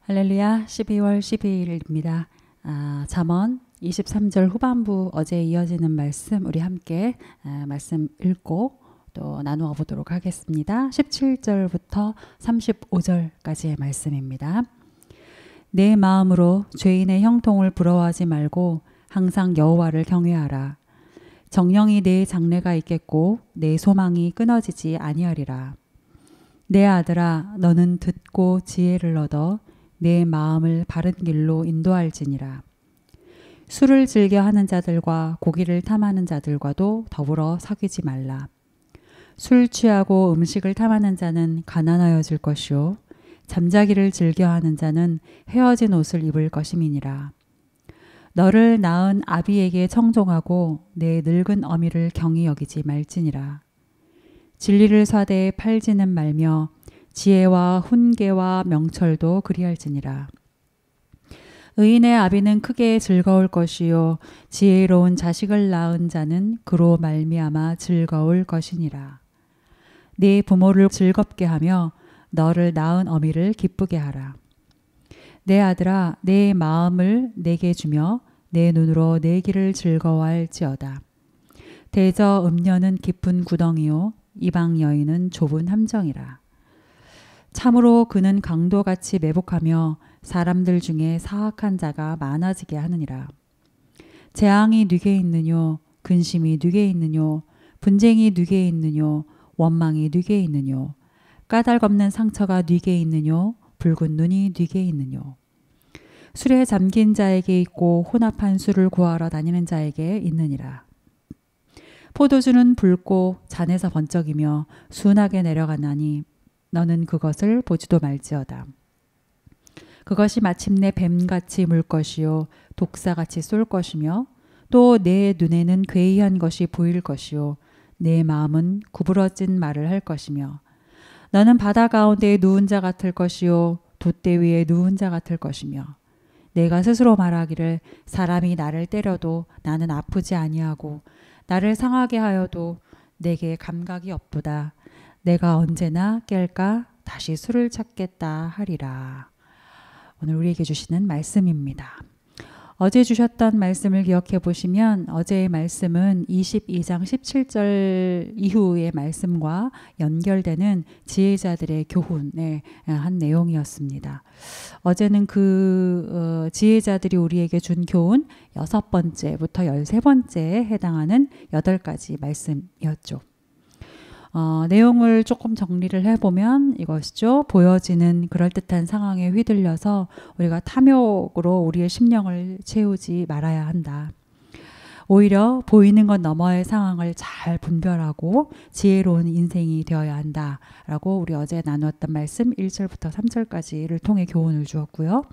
할렐루야. 12월 12일입니다. 잠언 23절 후반부 어제 이어지는 말씀 우리 함께 말씀 읽고 또 나누어 보도록 하겠습니다. 17절부터 35절까지의 말씀입니다. 내 마음으로 죄인의 형통을 부러워하지 말고 항상 여호와를 경외하라. 정령이 내 장래가 있겠고 내 소망이 끊어지지 아니하리라. 내 아들아, 너는 듣고 지혜를 얻어 내 마음을 바른 길로 인도할지니라. 술을 즐겨 하는 자들과 고기를 탐하는 자들과도 더불어 사귀지 말라. 술 취하고 음식을 탐하는 자는 가난하여질 것이요 잠자기를 즐겨 하는 자는 헤어진 옷을 입을 것임이니라. 너를 낳은 아비에게 청종하고 내 늙은 어미를 경히 여기지 말지니라. 진리를 사대에 팔지는 말며 지혜와 훈계와 명철도 그리할지니라. 의인의 아비는 크게 즐거울 것이요 지혜로운 자식을 낳은 자는 그로 말미암아 즐거울 것이니라. 네 부모를 즐겁게 하며 너를 낳은 어미를 기쁘게 하라. 내 아들아, 내 마음을 내게 주며 내 눈으로 내 길을 즐거워할지어다. 대저 음녀는 깊은 구덩이요 이방 여인은 좁은 함정이라. 참으로 그는 강도같이 매복하며 사람들 중에 사악한 자가 많아지게 하느니라. 재앙이 누게 있느뇨 근심이 누게 있느뇨 분쟁이 누게 있느뇨 원망이 누게 있느뇨 까닭없는 상처가 누게 있느뇨 붉은 눈이 누게 있느뇨. 술에 잠긴 자에게 있고 혼합한 술을 구하러 다니는 자에게 있느니라. 포도주는 붉고 잔에서 번쩍이며 순하게 내려가나니 너는 그것을 보지도 말지어다. 그것이 마침내 뱀같이 물 것이요 독사같이 쏠 것이며 또 내 눈에는 괴이한 것이 보일 것이요 내 마음은 구부러진 말을 할 것이며 너는 바다 가운데에 누운 자 같을 것이요 돛대 위에 누운 자 같을 것이며 내가 스스로 말하기를 사람이 나를 때려도 나는 아프지 아니하고 나를 상하게 하여도 내게 감각이 없도다. 내가 언제나 깰까 다시 술을 찾겠다 하리라. 오늘 우리에게 주시는 말씀입니다. 어제 주셨던 말씀을 기억해 보시면 어제의 말씀은 22장 17절 이후의 말씀과 연결되는 지혜자들의 교훈의 한 내용이었습니다. 어제는 그 지혜자들이 우리에게 준 교훈 6번째부터 13번째에 해당하는 8가지 말씀이었죠. 내용을 조금 정리를 해보면 이것이죠. 보여지는 그럴듯한 상황에 휘둘려서 우리가 탐욕으로 우리의 심령을 채우지 말아야 한다. 오히려 보이는 것 너머의 상황을 잘 분별하고 지혜로운 인생이 되어야 한다라고 우리 어제 나누었던 말씀 1절부터 3절까지를 통해 교훈을 주었고요.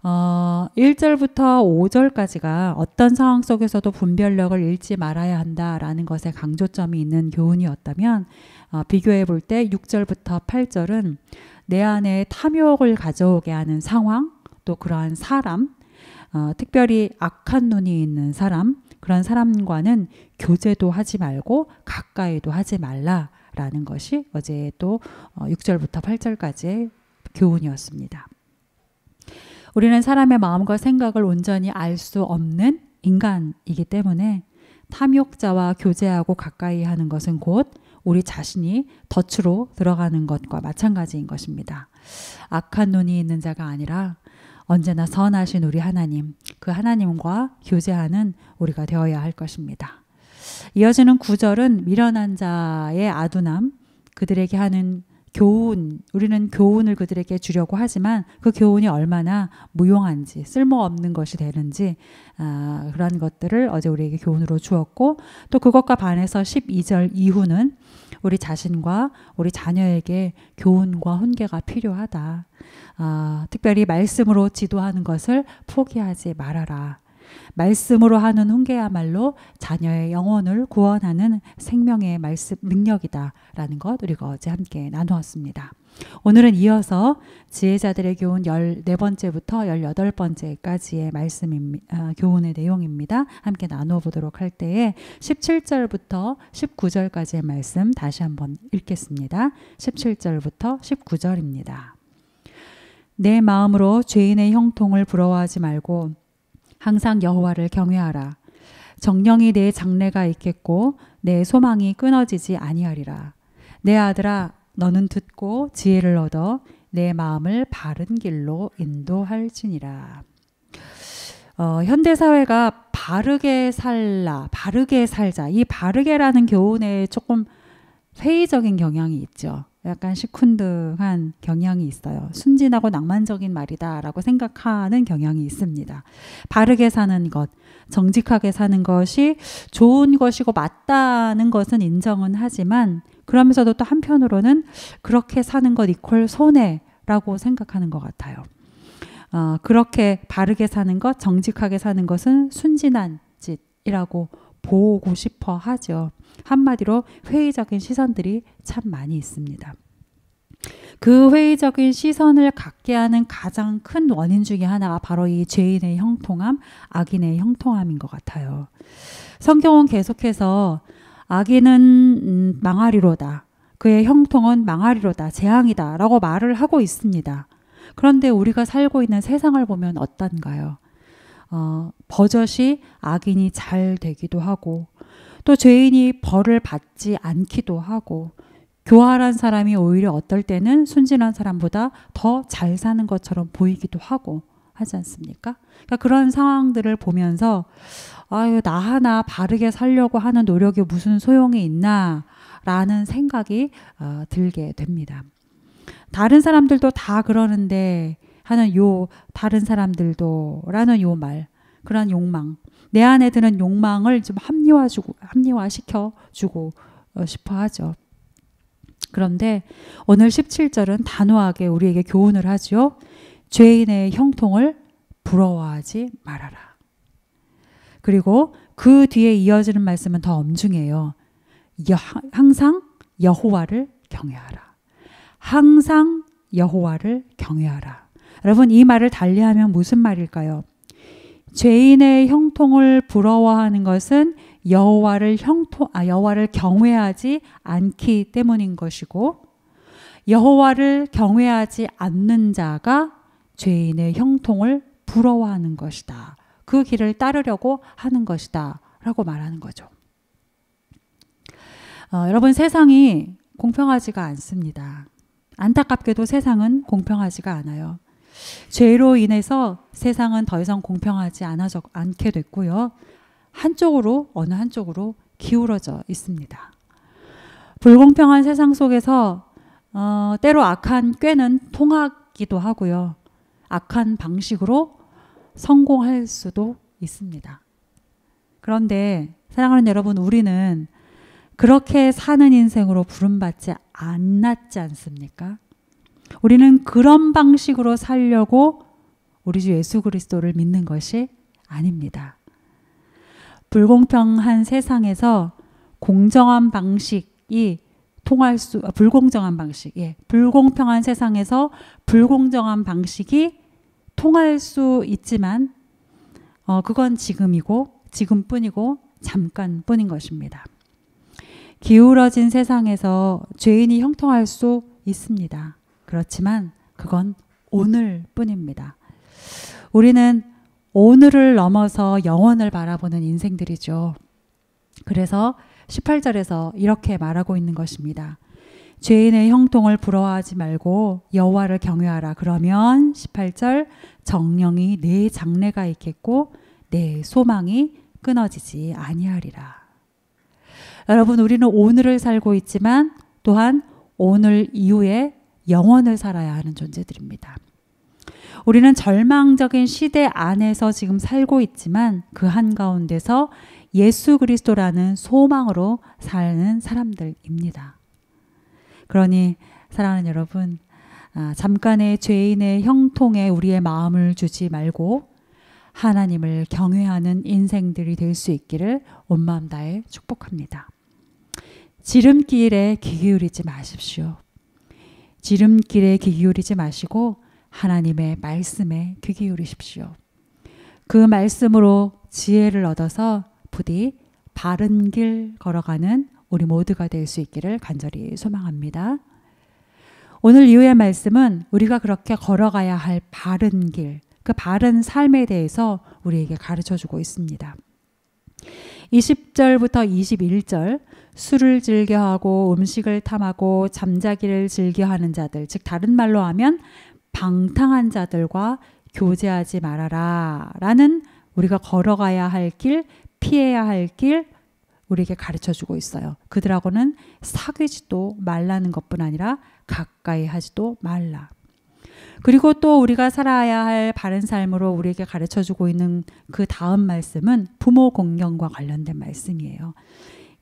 1절부터 5절까지가 어떤 상황 속에서도 분별력을 잃지 말아야 한다라는 것에 강조점이 있는 교훈이었다면 비교해 볼 때 6절부터 8절은 내 안에 탐욕을 가져오게 하는 상황 또 그러한 사람 특별히 악한 눈이 있는 사람 그런 사람과는 교제도 하지 말고 가까이도 하지 말라라는 것이 어제 또 6절부터 8절까지의 교훈이었습니다. 우리는 사람의 마음과 생각을 온전히 알 수 없는 인간이기 때문에 탐욕자와 교제하고 가까이 하는 것은 곧 우리 자신이 덫으로 들어가는 것과 마찬가지인 것입니다. 악한 눈이 있는 자가 아니라 언제나 선하신 우리 하나님, 그 하나님과 교제하는 우리가 되어야 할 것입니다. 이어지는 9절은 미련한 자의 아둔함, 그들에게 하는 교훈, 우리는 교훈을 그들에게 주려고 하지만 그 교훈이 얼마나 무용한지 쓸모없는 것이 되는지 그런 것들을 어제 우리에게 교훈으로 주었고 또 그것과 반해서 12절 이후는 우리 자신과 우리 자녀에게 교훈과 훈계가 필요하다. 특별히 말씀으로 지도하는 것을 포기하지 말아라. 말씀으로 하는 훈계야말로 자녀의 영혼을 구원하는 생명의 말씀 능력이다라는 것 우리가 어제 함께 나누었습니다. 오늘은 이어서 지혜자들의 교훈 14번째부터 18번째까지의 교훈의 내용입니다. 함께 나누어 보도록 할 때에 17절부터 19절까지의 말씀 다시 한번 읽겠습니다. 17절부터 19절입니다. 내 마음으로 죄인의 형통을 부러워하지 말고 항상 여호와를 경외하라. 정령이 내 장래가 있겠고 내 소망이 끊어지지 아니하리라. 내 아들아, 너는 듣고 지혜를 얻어 내 마음을 바른 길로 인도할지니라. 현대사회가 바르게 살자. 이 바르게라는 교훈에 조금 회의적인 경향이 있죠. 약간 시큰둥한 경향이 있어요. 순진하고 낭만적인 말이다라고 생각하는 경향이 있습니다. 바르게 사는 것, 정직하게 사는 것이 좋은 것이고 맞다는 것은 인정은 하지만 그러면서도 또 한편으로는 그렇게 사는 것 이퀄 손해라고 생각하는 것 같아요. 그렇게 바르게 사는 것, 정직하게 사는 것은 순진한 짓이라고 보고 싶어 하죠. 한마디로 회의적인 시선들이 참 많이 있습니다. 그 회의적인 시선을 갖게 하는 가장 큰 원인 중에 하나가 바로 이 죄인의 형통함, 악인의 형통함인 것 같아요. 성경은 계속해서 악인은 망하리로다. 그의 형통은 망하리로다. 재앙이다. 라고 말을 하고 있습니다. 그런데 우리가 살고 있는 세상을 보면 어떤가요? 버젓이 악인이 잘 되기도 하고 또 죄인이 벌을 받지 않기도 하고 교활한 사람이 오히려 어떨 때는 순진한 사람보다 더 잘 사는 것처럼 보이기도 하고 하지 않습니까? 그러니까 그런 상황들을 보면서 아유, 나 하나 바르게 살려고 하는 노력이 무슨 소용이 있나 라는 생각이 들게 됩니다. 다른 사람들도 다 그러는데 하는 다른 사람들도 라는 요 말, 그런 욕망, 내 안에 드는 욕망을 좀 합리화시켜주고 싶어 하죠. 그런데 오늘 17절은 단호하게 우리에게 교훈을 하죠. 죄인의 형통을 부러워하지 말아라. 그리고 그 뒤에 이어지는 말씀은 더 엄중해요. 항상 여호와를 경외하라. 항상 여호와를 경외하라. 여러분, 이 말을 달리하면 무슨 말일까요? 죄인의 형통을 부러워하는 것은 여호와를 경외하지 않기 때문인 것이고 여호와를 경외하지 않는 자가 죄인의 형통을 부러워하는 것이다. 그 길을 따르려고 하는 것이다 라고 말하는 거죠. 여러분, 세상이 공평하지가 않습니다. 안타깝게도 세상은 공평하지가 않아요. 죄로 인해서 세상은 더 이상 공평하지 않게 됐고요. 어느 한쪽으로 기울어져 있습니다. 불공평한 세상 속에서 때로 악한 꾀는 통하기도 하고요. 악한 방식으로 성공할 수도 있습니다. 그런데 사랑하는 여러분, 우리는 그렇게 사는 인생으로 부름받지 않았지 않습니까? 우리는 그런 방식으로 살려고 우리 주 예수 그리스도를 믿는 것이 아닙니다. 불공평한 세상에서 공정한 방식이 불공평한 세상에서 불공정한 방식이 통할 수 있지만 그건 지금뿐이고 잠깐뿐인 것입니다. 기울어진 세상에서 죄인이 형통할 수 있습니다. 그렇지만 그건 오늘뿐입니다. 우리는 오늘을 넘어서 영원을 바라보는 인생들이죠. 그래서 18절에서 이렇게 말하고 있는 것입니다. 죄인의 형통을 부러워하지 말고 여호와를 경외하라. 그러면 18절 정령이 내 장래가 있겠고 내 소망이 끊어지지 아니하리라. 여러분, 우리는 오늘을 살고 있지만 또한 오늘 이후에 영원을 살아야 하는 존재들입니다. 우리는 절망적인 시대 안에서 지금 살고 있지만 그 한가운데서 예수 그리스도라는 소망으로 사는 사람들입니다. 그러니 사랑하는 여러분, 잠깐의 죄인의 형통에 우리의 마음을 주지 말고 하나님을 경외하는 인생들이 될 수 있기를 온 마음 다해 축복합니다. 지름길에 귀 기울이지 마십시오. 지름길에 귀 기울이지 마시고 하나님의 말씀에 귀 기울이십시오. 그 말씀으로 지혜를 얻어서 부디 바른 길 걸어가는 우리 모두가 될 수 있기를 간절히 소망합니다. 오늘 이후의 말씀은 우리가 그렇게 걸어가야 할 바른 길, 그 바른 삶에 대해서 우리에게 가르쳐주고 있습니다. 20절부터 21절, 술을 즐겨하고 음식을 탐하고 잠자기를 즐겨하는 자들, 즉 다른 말로 하면 방탕한 자들과 교제하지 말아라 라는 우리가 걸어가야 할 길, 피해야 할 길 우리에게 가르쳐주고 있어요. 그들하고는 사귀지도 말라는 것뿐 아니라 가까이 하지도 말라. 그리고 또 우리가 살아야 할 바른 삶으로 우리에게 가르쳐주고 있는 그 다음 말씀은 부모 공경과 관련된 말씀이에요.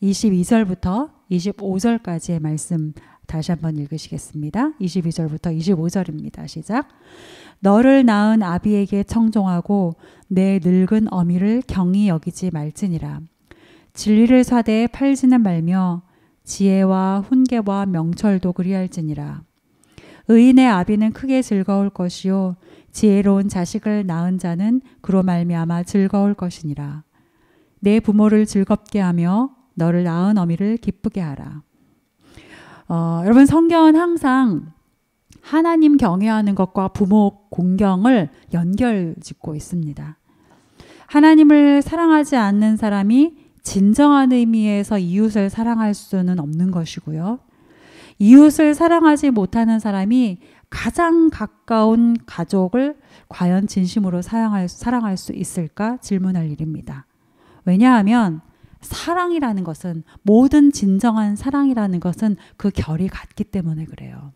22절부터 25절까지의 말씀 다시 한번 읽으시겠습니다. 22절부터 25절입니다. 시작. 너를 낳은 아비에게 청종하고 내 늙은 어미를 경히 여기지 말지니라. 진리를 사대에 팔지는 말며 지혜와 훈계와 명철도 그리할지니라. 의인의 아비는 크게 즐거울 것이요 지혜로운 자식을 낳은 자는 그로 말미암아 즐거울 것이니라. 내 부모를 즐겁게 하며 너를 낳은 어미를 기쁘게 하라. 여러분 성경은 항상 하나님 경외하는 것과 부모 공경을 연결짓고 있습니다. 하나님을 사랑하지 않는 사람이 진정한 의미에서 이웃을 사랑할 수는 없는 것이고요. 이웃을 사랑하지 못하는 사람이 가장 가까운 가족을 과연 진심으로 사랑할 수 있을까 질문할 일입니다. 왜냐하면 사랑이라는 것은, 모든 진정한 사랑이라는 것은 그 결이 같기 때문에 그래요.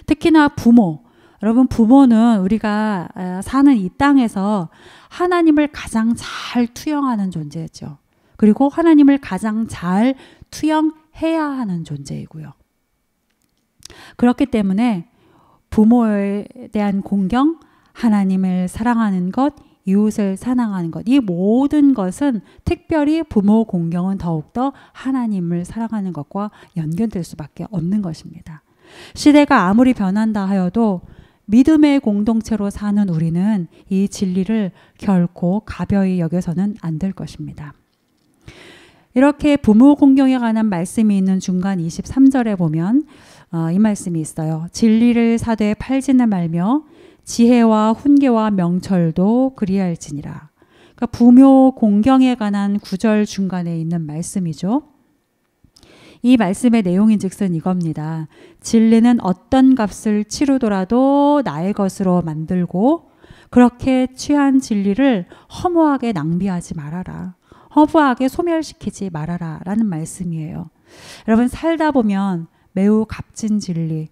특히나 부모, 여러분 부모는 우리가 사는 이 땅에서 하나님을 가장 잘 투영하는 존재죠. 그리고 하나님을 가장 잘 투영해야 하는 존재이고요. 그렇기 때문에 부모에 대한 공경, 하나님을 사랑하는 것, 이웃을 사랑하는 것, 이 모든 것은 특별히 부모 공경은 더욱더 하나님을 사랑하는 것과 연결될 수밖에 없는 것입니다. 시대가 아무리 변한다 하여도 믿음의 공동체로 사는 우리는 이 진리를 결코 가벼이 여겨서는 안 될 것입니다. 이렇게 부모 공경에 관한 말씀이 있는 중간 23절에 보면 이 말씀이 있어요. 진리를 사대에 팔지는 말며 지혜와 훈계와 명철도 그리할지니라. 그러니까 부모 공경에 관한 구절 중간에 있는 말씀이죠. 이 말씀의 내용인즉슨 이겁니다. 진리는 어떤 값을 치르더라도 나의 것으로 만들고 그렇게 취한 진리를 허무하게 낭비하지 말아라. 허무하게 소멸시키지 말아라 라는 말씀이에요. 여러분 살다 보면 매우 값진 진리,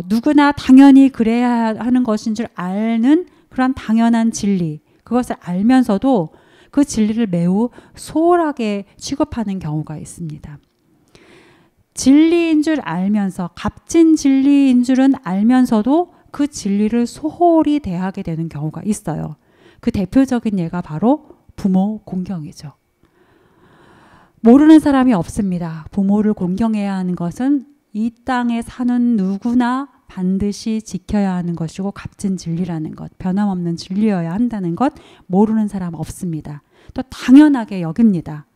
누구나 당연히 그래야 하는 것인 줄 아는 그런 당연한 진리, 그것을 알면서도 그 진리를 매우 소홀하게 취급하는 경우가 있습니다. 진리인 줄 알면서, 값진 진리인 줄은 알면서도 그 진리를 소홀히 대하게 되는 경우가 있어요. 그 대표적인 예가 바로 부모 공경이죠. 모르는 사람이 없습니다. 부모를 공경해야 하는 것은 이 땅에 사는 누구나 반드시 지켜야 하는 것이고 값진 진리라는 것, 변함없는 진리여야 한다는 것 모르는 사람 없습니다. 또 당연하게 여깁니다.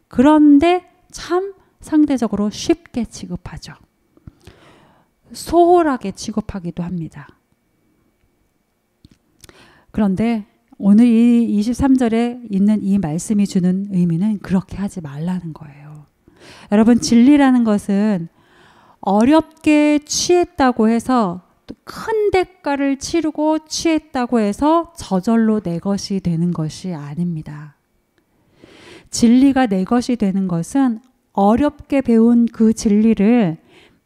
그런데 참 상대적으로 쉽게 취급하죠. 소홀하게 취급하기도 합니다. 그런데 오늘 이 23절에 있는 이 말씀이 주는 의미는 그렇게 하지 말라는 거예요. 여러분 진리라는 것은 어렵게 취했다고 해서 큰 대가를 치르고 취했다고 해서 저절로 내 것이 되는 것이 아닙니다. 진리가 내 것이 되는 것은 어렵게 배운 그 진리를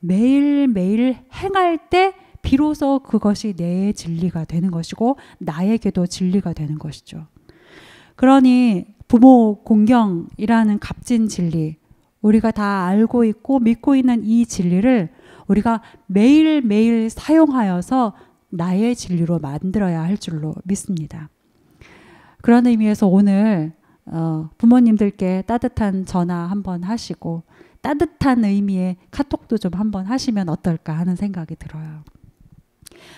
매일매일 행할 때 비로소 그것이 내 진리가 되는 것이고 나에게도 진리가 되는 것이죠. 그러니 부모 공경이라는 값진 진리, 우리가 다 알고 있고 믿고 있는 이 진리를 우리가 매일매일 사용하여서 나의 진리로 만들어야 할 줄로 믿습니다. 그런 의미에서 오늘 부모님들께 따뜻한 전화 한번 하시고 따뜻한 의미의 카톡도 좀 한번 하시면 어떨까 하는 생각이 들어요.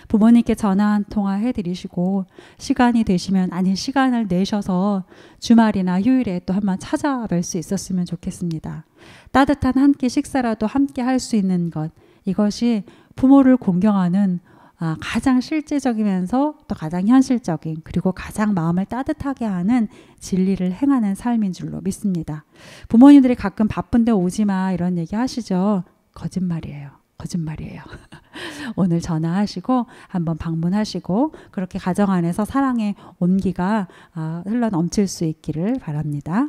부모님께 전화 한 통화 해드리시고 시간이 되시면, 아니 시간을 내셔서 주말이나 휴일에 또 한번 찾아뵐 수 있었으면 좋겠습니다. 따뜻한 한 끼 식사라도 함께 할 수 있는 것, 이것이 부모를 공경하는 가장 실제적이면서 또 가장 현실적인 그리고 가장 마음을 따뜻하게 하는 진리를 행하는 삶인 줄로 믿습니다. 부모님들이 가끔 바쁜데 오지마 이런 얘기 하시죠. 거짓말이에요. 거짓말이에요. 오늘 전화하시고 한번 방문하시고 그렇게 가정 안에서 사랑의 온기가 흘러 넘칠 수 있기를 바랍니다.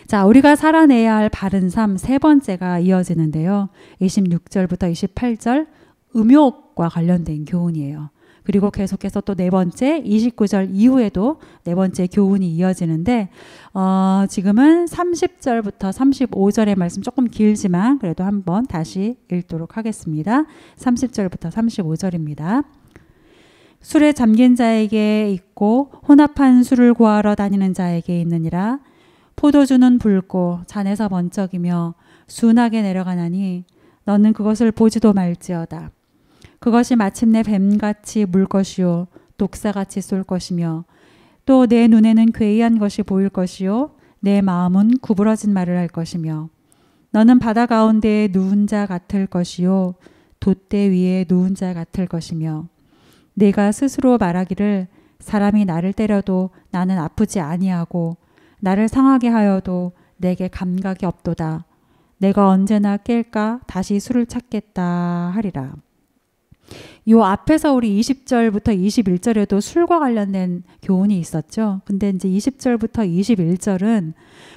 자, 우리가 살아내야 할 바른 삶 세 번째가 이어지는데요. 26절부터 28절 음욕과 관련된 교훈이에요. 그리고 계속해서 또 네 번째 29절 이후에도 네 번째 교훈이 이어지는데 지금은 30절부터 35절의 말씀 조금 길지만 그래도 한번 다시 읽도록 하겠습니다. 30절부터 35절입니다. 술에 잠긴 자에게 있고 혼합한 술을 구하러 다니는 자에게 있느니라. 포도주는 붉고 잔에서 번쩍이며 순하게 내려가나니 너는 그것을 보지도 말지어다. 그것이 마침내 뱀같이 물 것이요 독사같이 쏠 것이며 또 내 눈에는 괴이한 것이 보일 것이요 내 마음은 구부러진 말을 할 것이며 너는 바다 가운데에 누운 자 같을 것이요 돛대 위에 누운 자 같을 것이며 내가 스스로 말하기를 사람이 나를 때려도 나는 아프지 아니하고 나를 상하게 하여도 내게 감각이 없도다. 내가 언제나 깰까 다시 술을 찾겠다 하리라. 요 앞에서 우리 20절부터 21절에도 술과 관련된 교훈이 있었죠. 근데 이제 20절부터 21절은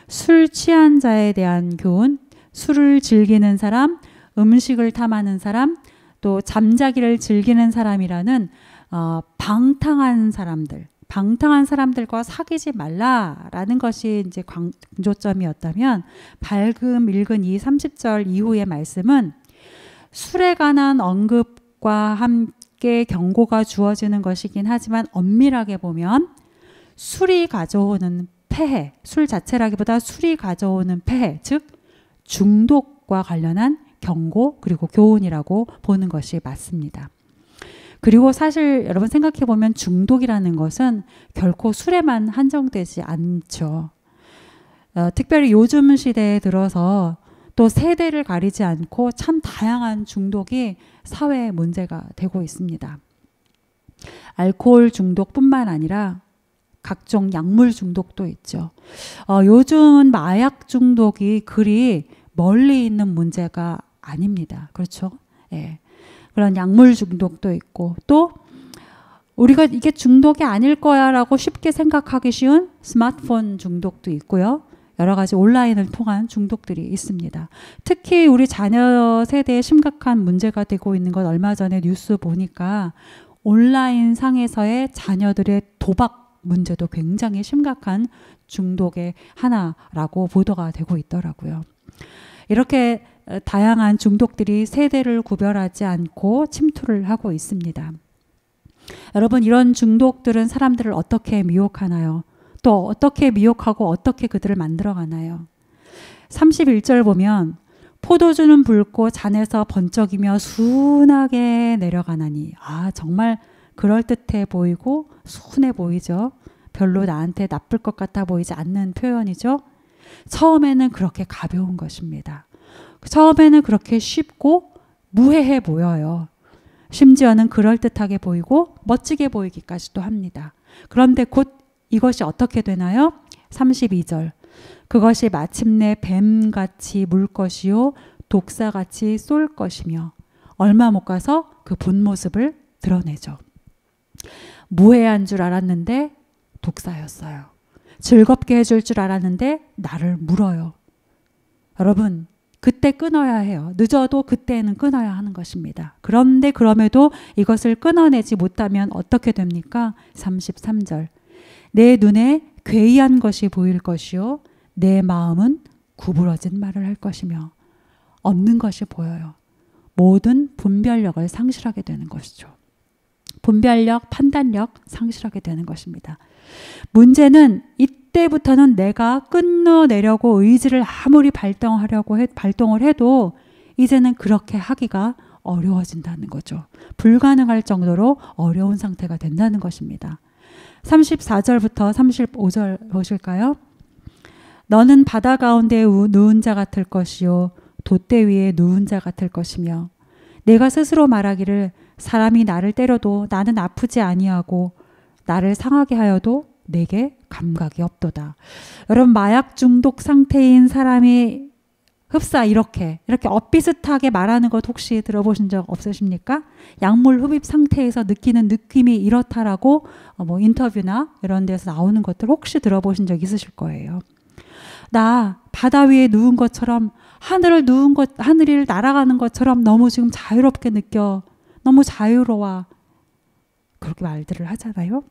술 취한 자에 대한 교훈, 술을 즐기는 사람, 음식을 탐하는 사람, 또 잠자기를 즐기는 사람이라는 방탕한 사람들과 사귀지 말라라는 것이 이제 강조점이었다면 밝음 읽은 이 30절 이후의 말씀은 술에 관한 언급과 함께 경고가 주어지는 것이긴 하지만 엄밀하게 보면 술이 가져오는 폐해, 술 자체라기보다 술이 가져오는 폐해, 즉 중독과 관련한 경고 그리고 교훈이라고 보는 것이 맞습니다. 그리고 사실 여러분 생각해 보면 중독이라는 것은 결코 술에만 한정되지 않죠. 특별히 요즘 시대에 들어서 또 세대를 가리지 않고 참 다양한 중독이 사회의 문제가 되고 있습니다. 알코올 중독뿐만 아니라 각종 약물 중독도 있죠. 요즘은 마약 중독이 그리 멀리 있는 문제가 아닙니다. 그렇죠? 예. 그런 약물 중독도 있고 또 우리가 이게 중독이 아닐 거야 라고 쉽게 생각하기 쉬운 스마트폰 중독도 있고요. 여러 가지 온라인을 통한 중독들이 있습니다. 특히 우리 자녀 세대에 심각한 문제가 되고 있는 건 얼마 전에 뉴스 보니까 온라인 상에서의 자녀들의 도박 문제도 굉장히 심각한 중독의 하나라고 보도가 되고 있더라고요. 이렇게 다양한 중독들이 세대를 구별하지 않고 침투를 하고 있습니다. 여러분 이런 중독들은 사람들을 어떻게 미혹하나요? 또 어떻게 미혹하고 어떻게 그들을 만들어가나요? 31절 보면 포도주는 붉고 잔에서 번쩍이며 순하게 내려가나니 정말 그럴듯해 보이고 순해 보이죠. 별로 나한테 나쁠 것 같아 보이지 않는 표현이죠. 처음에는 그렇게 가벼운 것입니다. 처음에는 그렇게 쉽고 무해해 보여요. 심지어는 그럴듯하게 보이고 멋지게 보이기까지도 합니다. 그런데 곧 이것이 어떻게 되나요? 32절 그것이 마침내 뱀같이 물 것이요 독사같이 쏠 것이며 얼마 못 가서 그 본 모습을 드러내죠. 무해한 줄 알았는데 독사였어요. 즐겁게 해줄 줄 알았는데 나를 물어요. 여러분 그때 끊어야 해요. 늦어도 그때는 끊어야 하는 것입니다. 그런데 그럼에도 이것을 끊어내지 못하면 어떻게 됩니까? 33절 내 눈에 괴이한 것이 보일 것이요 내 마음은 구부러진 말을 할 것이며 없는 것이 보여요. 모든 분별력을 상실하게 되는 것이죠. 분별력, 판단력 상실하게 되는 것입니다. 문제는 이때부터는 내가 끊어내려고 의지를 아무리 발동을 해도 이제는 그렇게 하기가 어려워진다는 거죠. 불가능할 정도로 어려운 상태가 된다는 것입니다. 34절부터 35절 보실까요? 너는 바다 가운데 누운 자 같을 것이요 돛대 위에 누운 자 같을 것이며 내가 스스로 말하기를 사람이 나를 때려도 나는 아프지 아니하고 나를 상하게 하여도 내게 감각이 없도다. 여러분, 마약 중독 상태인 사람이 흡사 이렇게 엇비슷하게 말하는 것 혹시 들어보신 적 없으십니까? 약물 흡입 상태에서 느끼는 느낌이 이렇다라고 뭐 인터뷰나 이런 데서 나오는 것들 혹시 들어보신 적 있으실 거예요. 나 바다 위에 누운 것처럼 하늘을 날아가는 것처럼 너무 지금 자유롭게 느껴. 너무 자유로워. 그렇게 말들을 하잖아요.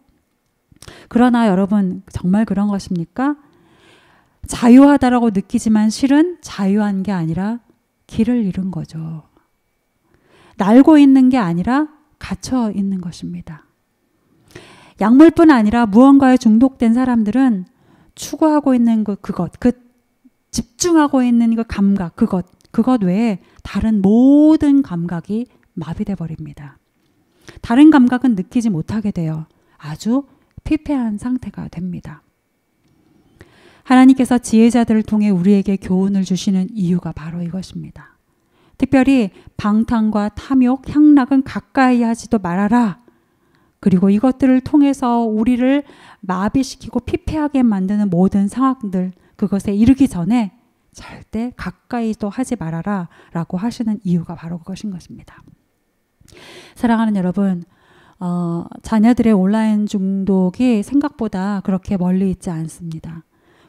그러나 여러분, 정말 그런 것입니까? 자유하다라고 느끼지만 실은 자유한 게 아니라 길을 잃은 거죠. 날고 있는 게 아니라 갇혀 있는 것입니다. 약물뿐 아니라 무언가에 중독된 사람들은 추구하고 있는 그것, 집중하고 있는 그 감각, 그것 외에 다른 모든 감각이 마비돼 버립니다. 다른 감각은 느끼지 못하게 돼요. 아주 피폐한 상태가 됩니다. 하나님께서 지혜자들을 통해 우리에게 교훈을 주시는 이유가 바로 이것입니다. 특별히 방탕과 탐욕, 향락은 가까이 하지도 말아라. 그리고 이것들을 통해서 우리를 마비시키고 피폐하게 만드는 모든 상황들, 그것에 이르기 전에 절대 가까이도 하지 말아라 라고 하시는 이유가 바로 그것인 것입니다. 사랑하는 여러분, 자녀들의 온라인 중독이 생각보다 그렇게 멀리 있지 않습니다.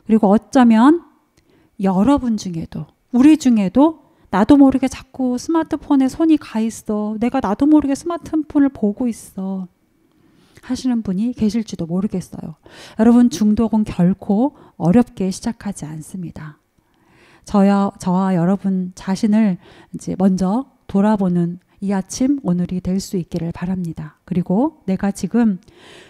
그리고 어쩌면 여러분 중에도, 우리 중에도 나도 모르게 자꾸 스마트폰에 손이 가 있어. 내가 나도 모르게 스마트폰을 보고 있어. 하시는 분이 계실지도 모르겠어요. 여러분, 중독은 결코 어렵게 시작하지 않습니다. 저와 여러분 자신을 이제 먼저 돌아보는 이 아침 오늘이 될 수 있기를 바랍니다. 그리고 내가 지금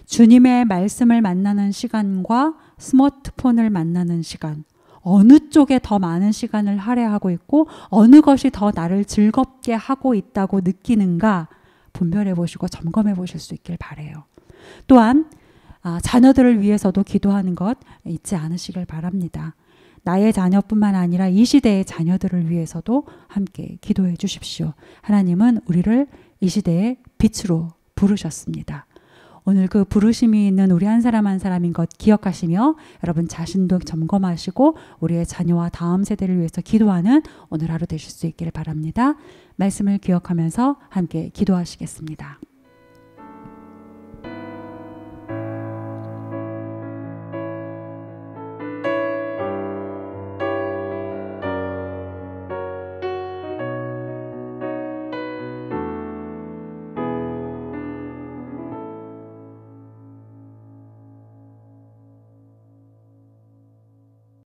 주님의 말씀을 만나는 시간과 스마트폰을 만나는 시간, 어느 쪽에 더 많은 시간을 할애하고 있고 어느 것이 더 나를 즐겁게 하고 있다고 느끼는가 분별해 보시고 점검해 보실 수 있길 바라요. 또한 자녀들을 위해서도 기도하는 것 잊지 않으시길 바랍니다. 나의 자녀뿐만 아니라 이 시대의 자녀들을 위해서도 함께 기도해 주십시오. 하나님은 우리를 이 시대의 빛으로 부르셨습니다. 오늘 그 부르심이 있는 우리 한 사람 한 사람인 것 기억하시며 여러분 자신도 점검하시고 우리의 자녀와 다음 세대를 위해서 기도하는 오늘 하루 되실 수 있기를 바랍니다. 말씀을 기억하면서 함께 기도하시겠습니다.